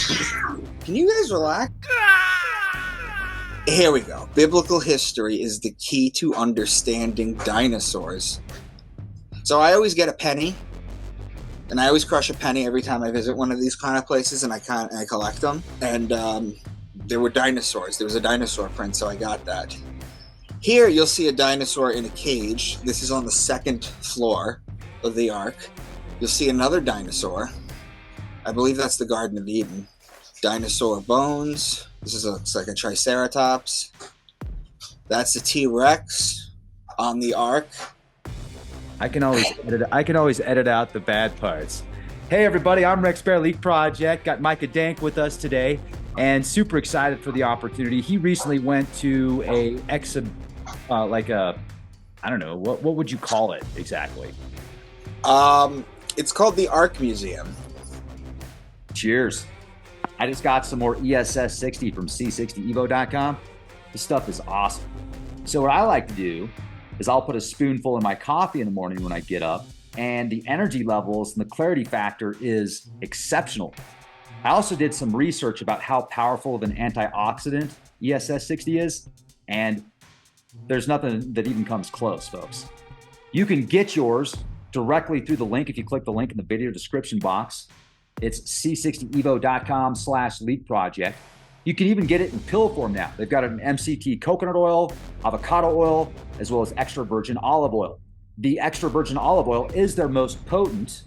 Can you guys relax? Here we go. Biblical history is the key to understanding dinosaurs. So I always get a penny, and I always crush a penny every time I visit one of these kind of places, and I collect them. And there were dinosaurs. There was a dinosaur print, so I got that. Here you'll see a dinosaur in a cage. This is on the second floor of the Ark. You'll see another dinosaur. I believe that's the Garden of Eden. Dinosaur bones. Looks like a Triceratops. That's the T-Rex on the Ark. I can always edit out the bad parts. Hey everybody, I'm Rex Bear Leak Project. Got Micah Dank with us today, and super excited for the opportunity. He recently went to I don't know, what would you call it exactly? It's called the Ark Museum. Cheers. I just got some more ESS 60 from C60evo.com. This stuff is awesome. So what I like to do is I'll put a spoonful in my coffee in the morning when I get up, and the energy levels and the clarity factor is exceptional. I also did some research about how powerful of an antioxidant ESS 60 is, and there's nothing that even comes close, folks. You can get yours directly through the link if you click the link in the video description box. It's c60evo.com/leak project. You can even get it in pill form now. They've got an MCT coconut oil, avocado oil, as well as extra virgin olive oil. The extra virgin olive oil is their most potent.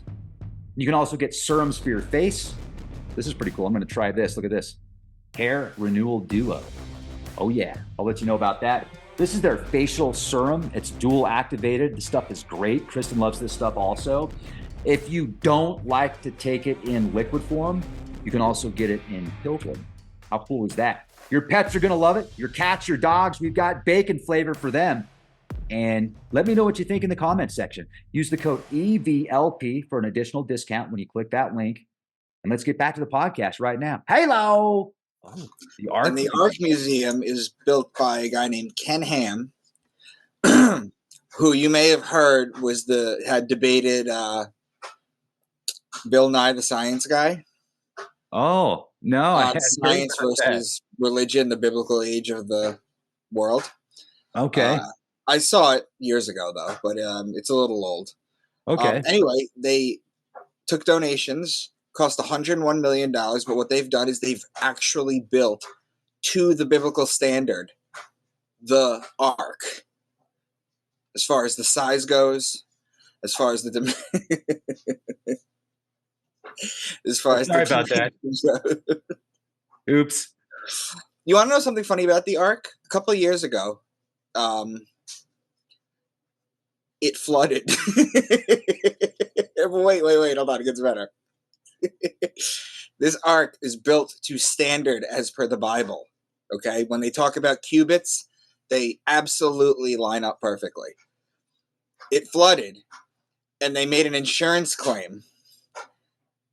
You can also get serums for your face. This is pretty cool. I'm going to try this. Look at this. Hair Renewal Duo. Oh yeah, I'll let you know about that. This is their facial serum. It's dual activated. The stuff is great. Kristen loves this stuff also. If you don't like to take it in liquid form, you can also get it in pill form. How cool is that? Your pets are going to love it. Your cats, your dogs, we've got bacon flavor for them. And let me know what you think in the comments section. Use the code EVLP for an additional discount when you click that link. And let's get back to the podcast right now. Hello! Oh, the Ark Museum is built by a guy named Ken Ham, who you may have heard had debated Bill Nye the Science Guy. Oh, no. Science versus religion, the biblical age of the world. Okay. I saw it years ago, though, but it's a little old. Okay. Anyway, they took donations, cost $101 million, but what they've done is they've actually built to the biblical standard the Ark. As far as the size goes, as far as the Sorry about that. Oops. You want to know something funny about the Ark? A couple of years ago, it flooded. Wait, hold on, it gets better. This Ark is built to standard as per the Bible. Okay, when they talk about cubits, they absolutely line up perfectly. It flooded, and they made an insurance claim.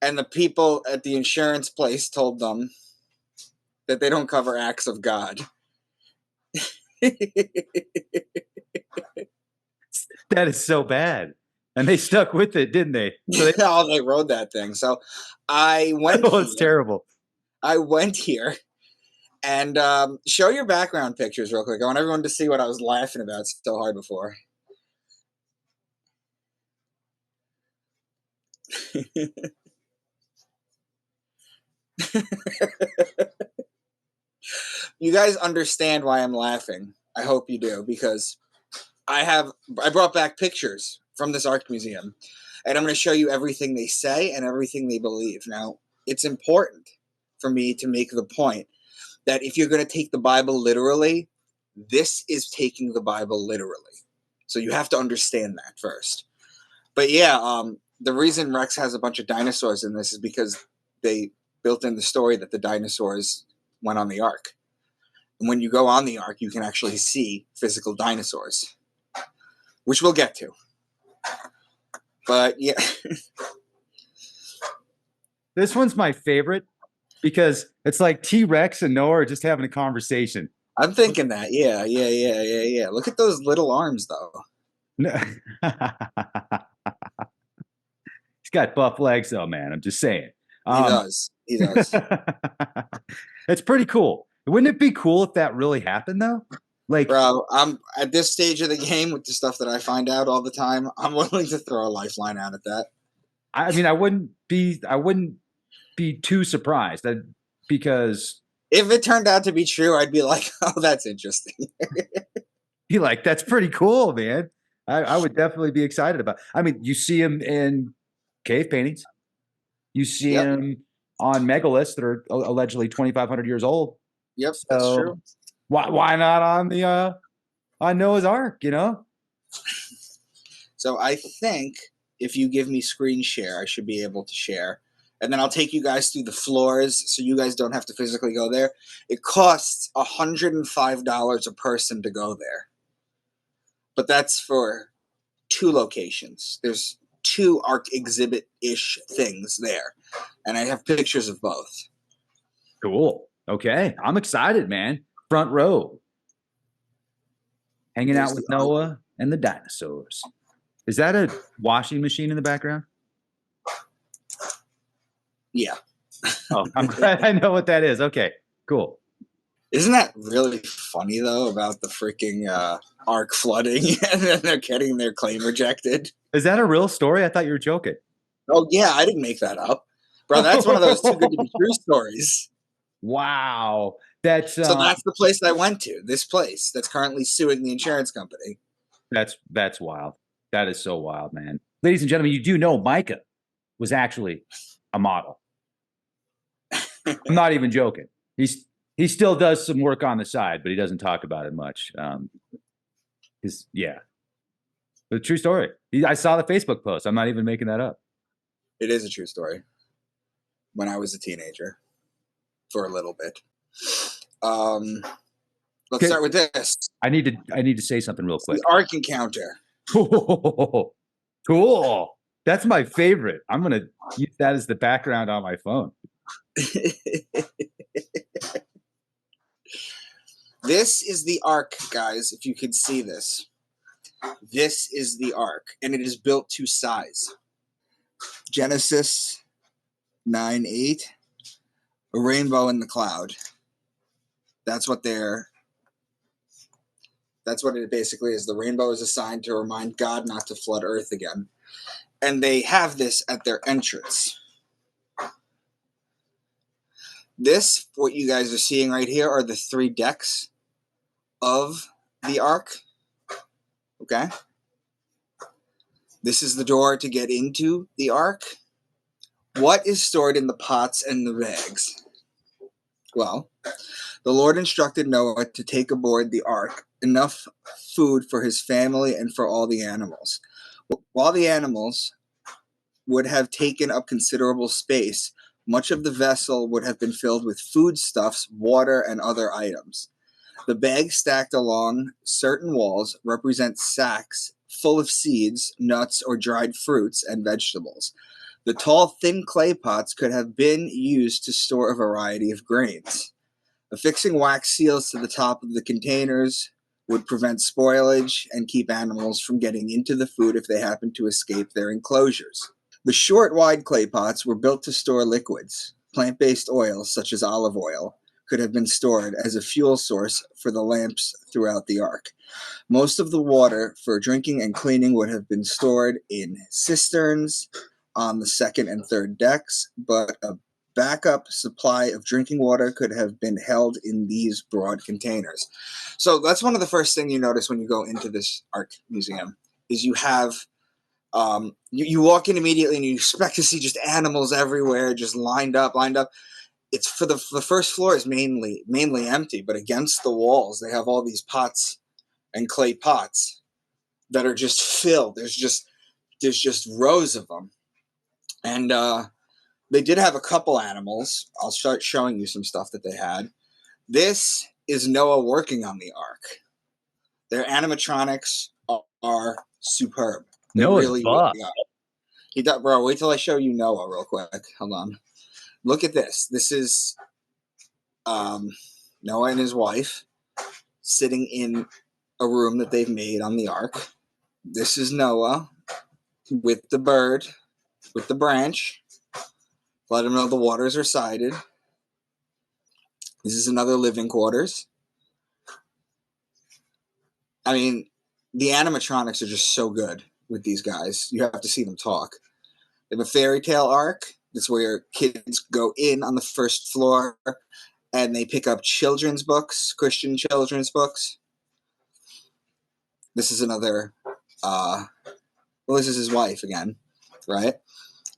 And the people at the insurance place told them that they don't cover acts of God. That is so bad. And they stuck with it, didn't they? So they rode that thing. So I went it's terrible. I went here and show your background pictures real quick. I want everyone to see what I was laughing about so hard before. You guys understand why I'm laughing. I hope you do, because I brought back pictures from this Ark Museum, and I'm going to show you everything they say and everything they believe. Now, it's important for me to make the point that if you're going to take the Bible literally, this is taking the Bible literally. So you have to understand that first. But yeah, the reason Rex has a bunch of dinosaurs in this is because they built in the story that the dinosaurs went on the Ark. And when you go on the Ark, you can actually see physical dinosaurs, which we'll get to. But yeah. This one's my favorite because it's like T-Rex and Noah are just having a conversation. I'm thinking that. Yeah. Look at those little arms, though. No. He's got buff legs, though, man. I'm just saying. He does. He does. It's pretty cool. Wouldn't it be cool if that really happened though? Like, Bro, I'm at this stage of the game with the stuff that I find out all the time. I'm willing to throw a lifeline out at that. I mean, I wouldn't be too surprised that because If it turned out to be true, I'd be like, "Oh, that's interesting." he like that's pretty cool, man. I would definitely be excited about. I mean, you see him in cave paintings. You see Yep. him on megaliths that are allegedly 2,500 years old. Yep, that's So true. why not on the on Noah's Ark? You know. So I think if you give me screen share, I should be able to share. And then I'll take you guys through the floors so you guys don't have to physically go there. It costs $105 a person to go there. But that's for 2 locations. There's 2 Ark exhibit-ish things there. And I have pictures of both. Cool. Okay, I'm excited, man. Front row, hanging There's out with the Ark. Noah and the dinosaurs. Is that a washing machine in the background? Yeah. Oh, I'm glad I know what that is. Okay, cool. Isn't that really funny, though, about the freaking Ark flooding and then they're getting their claim rejected? Is that a real story? I thought you were joking. Oh, yeah, I didn't make that up. Bro, that's one of those too good to be true stories. Wow. That's So that's the place I went to, this place that's currently suing the insurance company. that's wild. That is so wild, man. Ladies and gentlemen, you do know Micah was actually a model. I'm not even joking. He still does some work on the side, but he doesn't talk about it much. Yeah, the true story. I saw the Facebook post. I'm not even making that up. It is a true story. When I was a teenager, for a little bit. Let's start with this. I need to say something real quick. The Ark encounter. Cool. That's my favorite. I'm gonna use that as the background on my phone. This is the Ark, guys, if you can see this. This is the Ark, and it is built to size. Genesis 9:8, a rainbow in the cloud. That's what it basically is. The rainbow is a sign to remind God not to flood Earth again. And they have this at their entrance. This, what you guys are seeing right here, are the 3 decks of the Ark. Okay? This is the door to get into the Ark. What is stored in the pots and the bags? Well, the Lord instructed Noah to take aboard the Ark enough food for his family and for all the animals. While the animals would have taken up considerable space, much of the vessel would have been filled with foodstuffs, water, and other items. The bags stacked along certain walls represent sacks full of seeds, nuts, or dried fruits and vegetables. The tall, thin clay pots could have been used to store a variety of grains. Affixing wax seals to the top of the containers would prevent spoilage and keep animals from getting into the food if they happened to escape their enclosures. The short, wide clay pots were built to store liquids. Plant-based oils, such as olive oil, could have been stored as a fuel source for the lamps throughout the Ark. Most of the water for drinking and cleaning would have been stored in cisterns on the 2nd and 3rd decks, but a backup supply of drinking water could have been held in these broad containers. So that's one of the first things you notice when you go into this Ark museum, is you have you walk in immediately and you expect to see just animals everywhere, just lined up. It's for the first floor is mainly empty, but against the walls they have all these pots and clay pots that are just filled. There's just rows of them, and they did have a couple animals. I'll start showing you some stuff that they had. This is Noah working on the Ark. Their animatronics are superb. Noah's really buff. He does, bro. Wait till I show you Noah real quick. Hold on. Look at this. This is Noah and his wife sitting in a room that they've made on the Ark. This is Noah with the bird, with the branch. Let them know the waters are sided. This is another living quarters. I mean, the animatronics are just so good with these guys. You have to see them talk. They have a fairy tale arc. That's where kids go in on the first floor and they pick up children's books, Christian children's books. This is another, this is his wife again, right?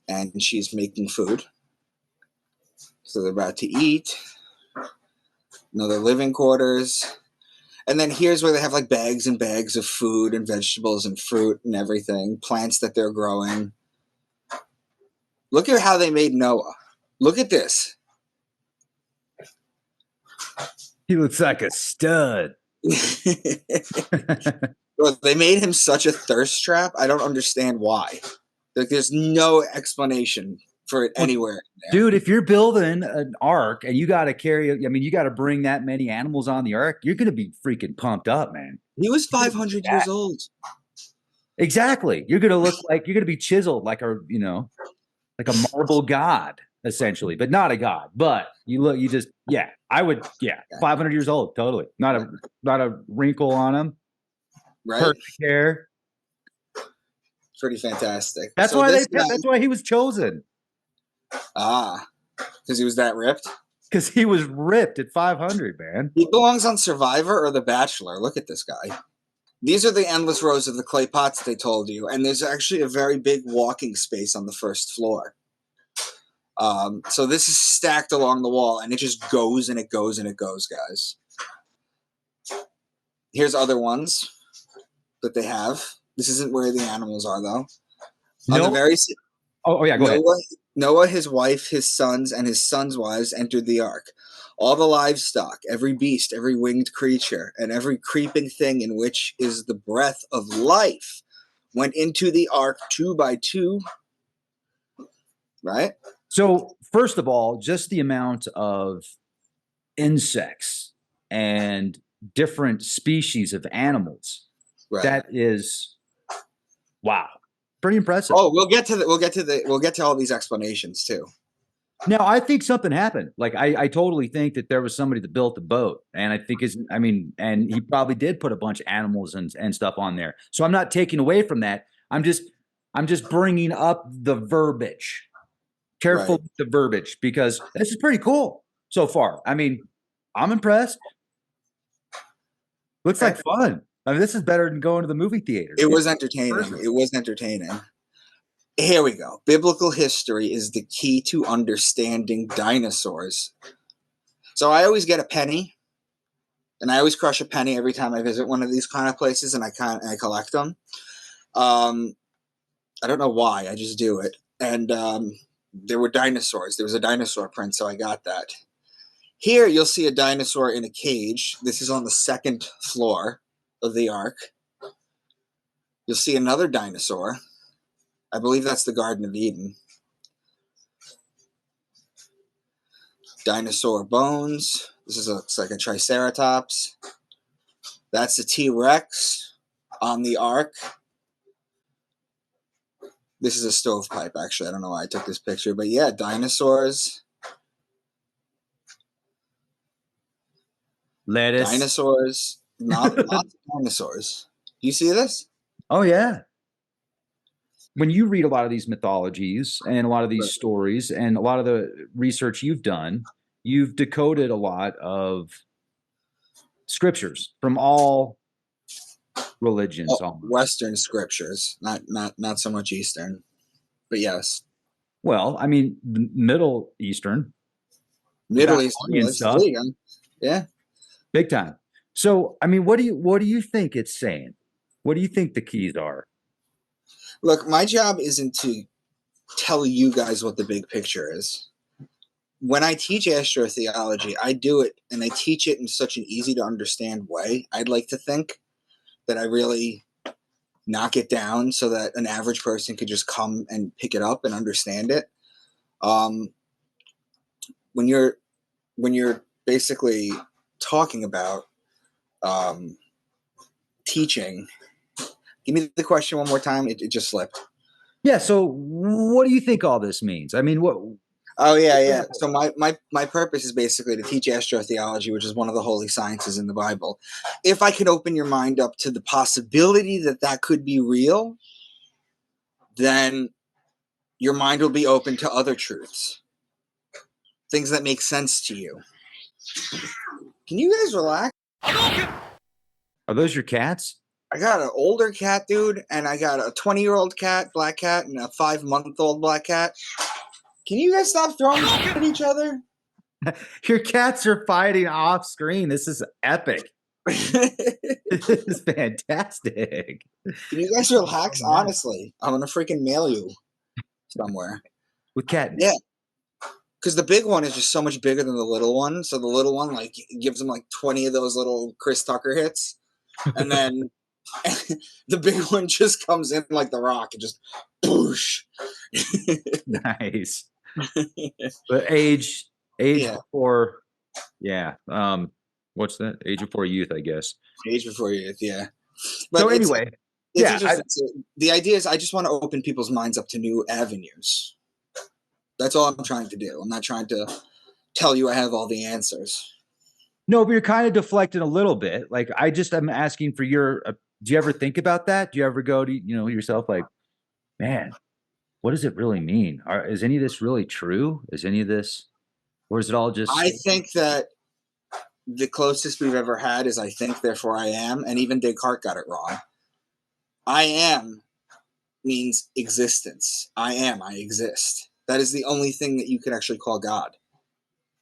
And she's making food. So they're about to eat. Another living quarters. And then here's where they have like bags and bags of food and vegetables and fruit and everything, plants that they're growing. Look at how they made Noah. Look at this. He looks like a stud. Well, they made him such a thirst trap. I don't understand why. Like, there's no explanation for it anywhere. Dude, if you're building an ark and you got to you got to bring that many animals on the ark, you're going to be freaking pumped up, man. He was 500 years old. Exactly. You're going to be chiseled like a marble god, essentially, but not a god. But I would, 500 years old, totally. Not a wrinkle on him. Right. Perfect hair. Pretty fantastic. That's why he was chosen. Because he was that ripped? Because he was ripped at 500, man. He belongs on Survivor or The Bachelor. Look at this guy. These are the endless rows of the clay pots they told you, and there's actually a very big walking space on the first floor. So this is stacked along the wall, and it just goes and it goes and it goes, guys. Here's other ones that they have. This isn't where the animals are, though. No. On the very go ahead. Noah, his wife, his sons, and his sons' wives entered the ark. All the livestock, every beast, every winged creature, and every creeping thing in which is the breath of life went into the ark 2 by 2. Right? So, first of all, just the amount of insects and different species of animals. Right. That is, wow, pretty impressive. Oh, we'll get to all these explanations too. Now, I think something happened. Like, I totally think that there was somebody that built the boat, and I think and he probably did put a bunch of animals and stuff on there. So I'm not taking away from that. I'm just bringing up the verbiage. Careful with the verbiage, because this is pretty cool so far. I mean, I'm impressed. Looks like fun. I mean, this is better than going to the movie theater. It was entertaining. It was entertaining. Here we go. Biblical history is the key to understanding dinosaurs. So I always get a penny, and I always crush a penny every time I visit one of these kind of places, and I collect them. I don't know why. I just do it. And there were dinosaurs. There was a dinosaur print, so I got that. Here, you'll see a dinosaur in a cage. This is on the second floor of the ark. You'll see another dinosaur. I believe that's the Garden of Eden. Dinosaur bones. This looks like a Triceratops. That's the T-Rex on the ark. This is a stovepipe, actually. I don't know why I took this picture, but yeah, dinosaurs. Lettuce. Dinosaurs. Lots of dinosaurs. Do you see this? Oh, yeah. When you read a lot of these mythologies and a lot of these stories and a lot of the research you've done, you've decoded a lot of scriptures from all religions. Western scriptures, not so much Eastern, but yes. Well, I mean, Middle Eastern stuff. Yeah, big time. So, I mean, what do you think it's saying? What do you think the keys are? Look, my job isn't to tell you guys what the big picture is. When I teach astrotheology, I do it and I teach it in such an easy to understand way. I'd like to think that I really knock it down so that an average person could just come and pick it up and understand it. When you're basically talking about teaching, give me the question one more time. It just slipped. Yeah. So what do you think all this means? I mean, Oh yeah, yeah. Example. So my purpose is basically to teach astrotheology, which is one of the holy sciences in the Bible. If I can open your mind up to the possibility that that could be real, then your mind will be open to other truths, things that make sense to you. Can you guys relax? Are those your cats? I got an older cat, dude, and I got a 20-year-old cat, black cat, and a 5-month-old black cat. Can you guys stop throwing at each other? Your cats are fighting off screen. This is epic. This is fantastic. Can you guys relax? Honestly, I'm gonna freaking mail you somewhere. With catnip. Yeah, because the big one is just so much bigger than the little one. So the little one like gives him like 20 of those little Chris Tucker hits, and then the big one just comes in like the Rock and just boosh. Nice. But age Yeah. before, yeah. What's that? Age before youth, I guess. Age before youth, yeah. But So anyway, it's yeah, interesting. The idea is I just want to open people's minds up to new avenues. That's all I'm trying to do. I'm not trying to tell you I have all the answers. no, but you're kind of deflecting a little bit. Like I'm asking for your. Do you ever think about that? Do you ever go to yourself like, man, what does it really mean? Is any of this really true? Is any of this, or is it all just? I think that the closest we've ever had is I think, therefore I am, and even Descartes got it wrong. I am means existence. I am, I exist. That is the only thing that you could actually call God.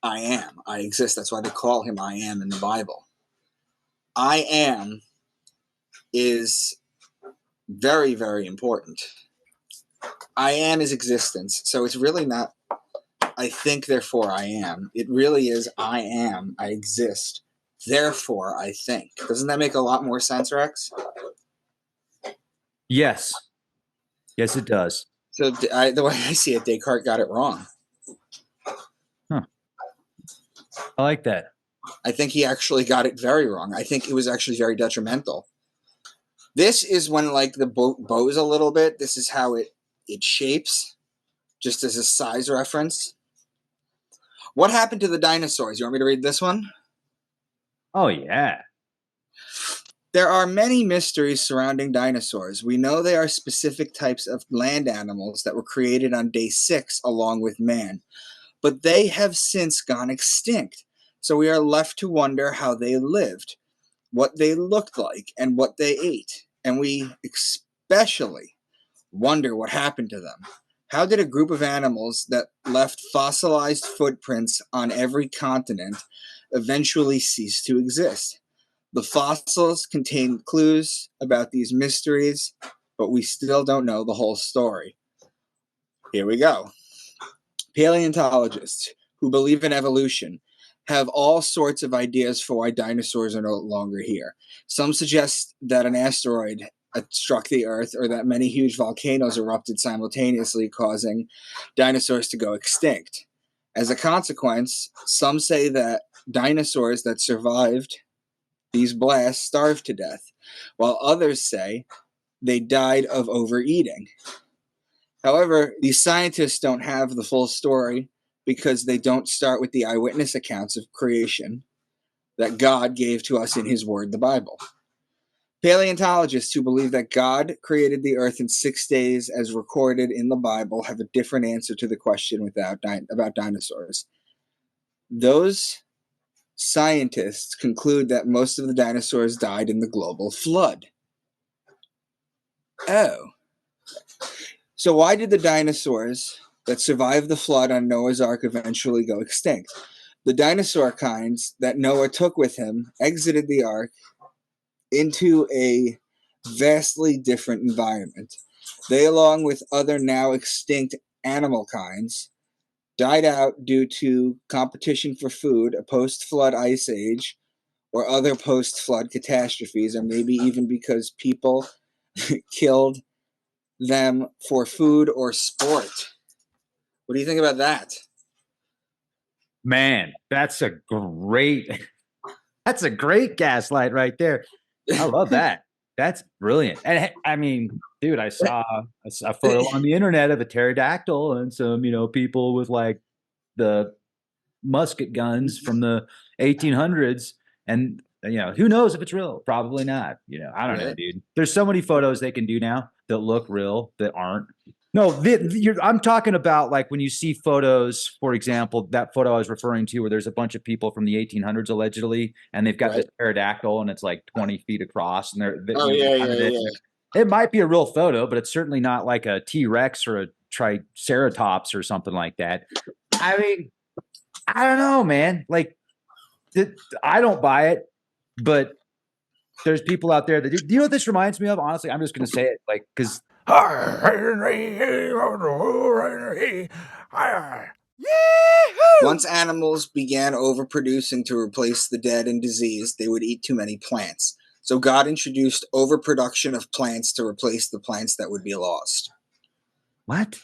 I am, I exist. That's why they call him I am in the Bible. I am is very, very important. I am is existence. So it's really not I think, therefore I am. It really is I am, I exist. Therefore I think. Doesn't that make a lot more sense, Rex? Yes. Yes, it does. So the way I see it, Descartes got it wrong. Huh. I like that. I think he actually got it very wrong. I think it was actually very detrimental. This is when like the boat bows a little bit. This is how it shapes, just as a size reference. What happened to the dinosaurs? You want me to read this one? Oh yeah. There are many mysteries surrounding dinosaurs. We know they are specific types of land animals that were created on day 6 along with man, but they have since gone extinct. So we are left to wonder how they lived, what they looked like, and what they ate. And we especially wonder what happened to them. How did a group of animals that left fossilized footprints on every continent eventually cease to exist? The fossils contain clues about these mysteries, but we still don't know the whole story. Here we go. Paleontologists who believe in evolution have all sorts of ideas for why dinosaurs are no longer here. Some suggest that an asteroid struck the Earth or that many huge volcanoes erupted simultaneously, causing dinosaurs to go extinct. As a consequence, some say that dinosaurs that survived these blasts starved to death, while others say they died of overeating. However, these scientists don't have the full story because they don't start with the eyewitness accounts of creation that God gave to us in his word, the Bible. Paleontologists who believe that God created the earth in 6 days as recorded in the Bible have a different answer to the question about dinosaurs. Those scientists conclude that most of the dinosaurs died in the global flood. Oh. So why did the dinosaurs that survived the flood on Noah's Ark eventually go extinct? The dinosaur kinds that Noah took with him exited the Ark into a vastly different environment. They, along with other now extinct animal kinds, died out due to competition for food, a post-flood ice age, or other post-flood catastrophes, or maybe even because people killed them for food or sport. What do you think about that? Man, that's a great gaslight right there. I love that. That's brilliant. And I mean, dude, I saw a photo on the internet of a pterodactyl and some, people with like the musket guns from the 1800s. And, who knows if it's real? Probably not. I don't know, dude. There's so many photos they can do now that look real that aren't. No, I'm talking about like when you see photos, for example, that photo I was referring to where there's a bunch of people from the 1800s allegedly, and they've got this pterodactyl and it's like 20 feet across. And it might be a real photo, but it's certainly not like a T-Rex or a Triceratops or something like that. I mean, I don't know, man. Like, I don't buy it, but there's people out there that do. Do you know what this reminds me of? Honestly, I'm just going to say it, like, because once animals began overproducing to replace the dead and diseased, they would eat too many plants. So God introduced overproduction of plants to replace the plants that would be lost. What?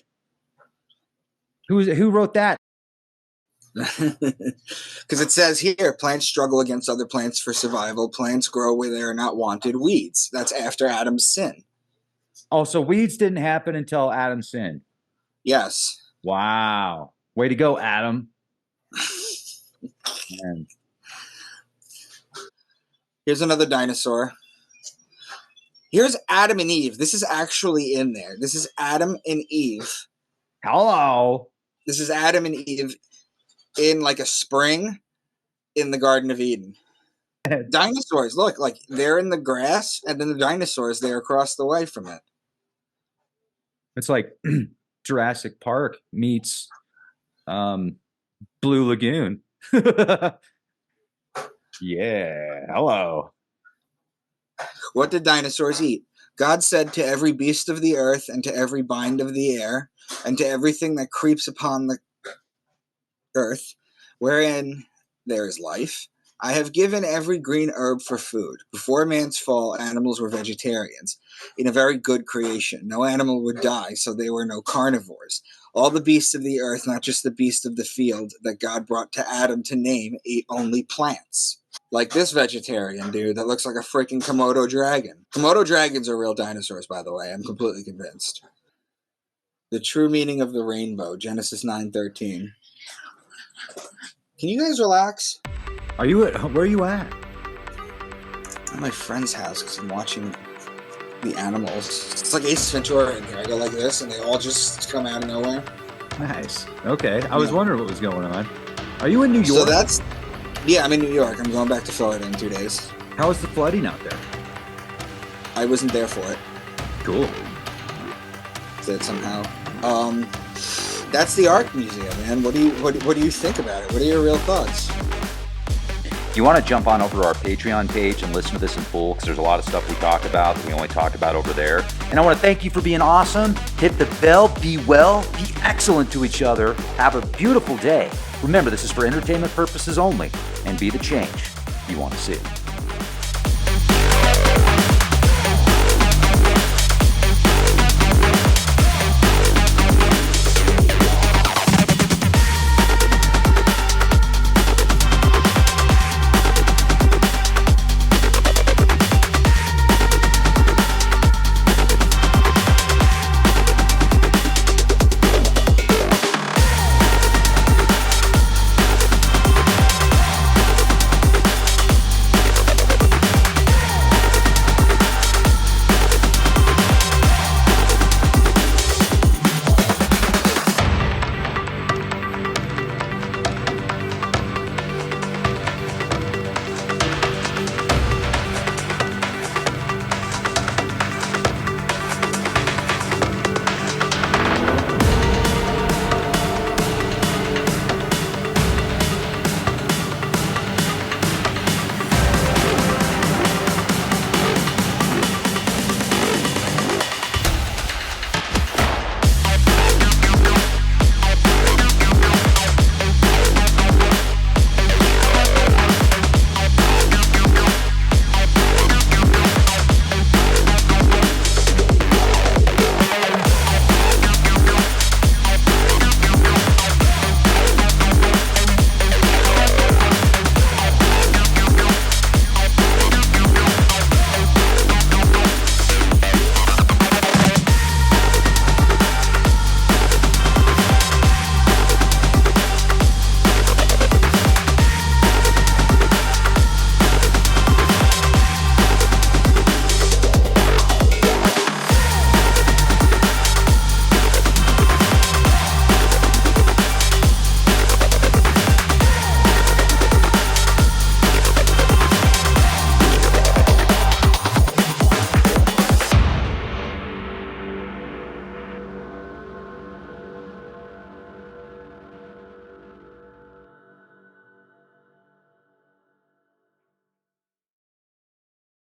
Who wrote that? Because it says here, plants struggle against other plants for survival. Plants grow where they are not wanted. Weeds. That's after Adam's sin. Oh, so weeds didn't happen until Adam sinned. Yes. Wow. Way to go, Adam. Man. Here's another dinosaur. Here's Adam and Eve. This is actually in there. This is Adam and Eve. Hello. This is Adam and Eve in like a spring in the Garden of Eden. Dinosaurs, look, like they're in the grass, and then the dinosaurs, they're across the way from it. It's like Jurassic Park meets Blue Lagoon. Yeah. Hello. What did dinosaurs eat? God said to every beast of the earth and to every bind of the air and to everything that creeps upon the earth, wherein there is life, I have given every green herb for food. Before man's fall, animals were vegetarians. In a very good creation, no animal would die, so there were no carnivores. All the beasts of the earth, not just the beasts of the field that God brought to Adam to name, ate only plants. Like this vegetarian dude that looks like a freaking Komodo dragon. Komodo dragons are real dinosaurs, by the way. I'm completely convinced. The true meaning of the rainbow, Genesis 9:13. Can you guys relax? Where are you at? At my friend's house because I'm watching the animals. It's like Ace Ventura in here. I go like this and they all just come out of nowhere. Nice. Okay. I was wondering what was going on. Are you in New York? Yeah, I'm in New York. I'm going back to Florida in 2 days. How was the flooding out there? I wasn't there for it. Cool. Did somehow. That's the Ark Museum, man. What do you think about it? What are your real thoughts? You want to jump on over to our Patreon page and listen to this in full, because there's a lot of stuff we talk about that we only talk about over there. And I want to thank you for being awesome. Hit the bell, be well, be excellent to each other. Have a beautiful day. Remember, this is for entertainment purposes only, and be the change you want to see.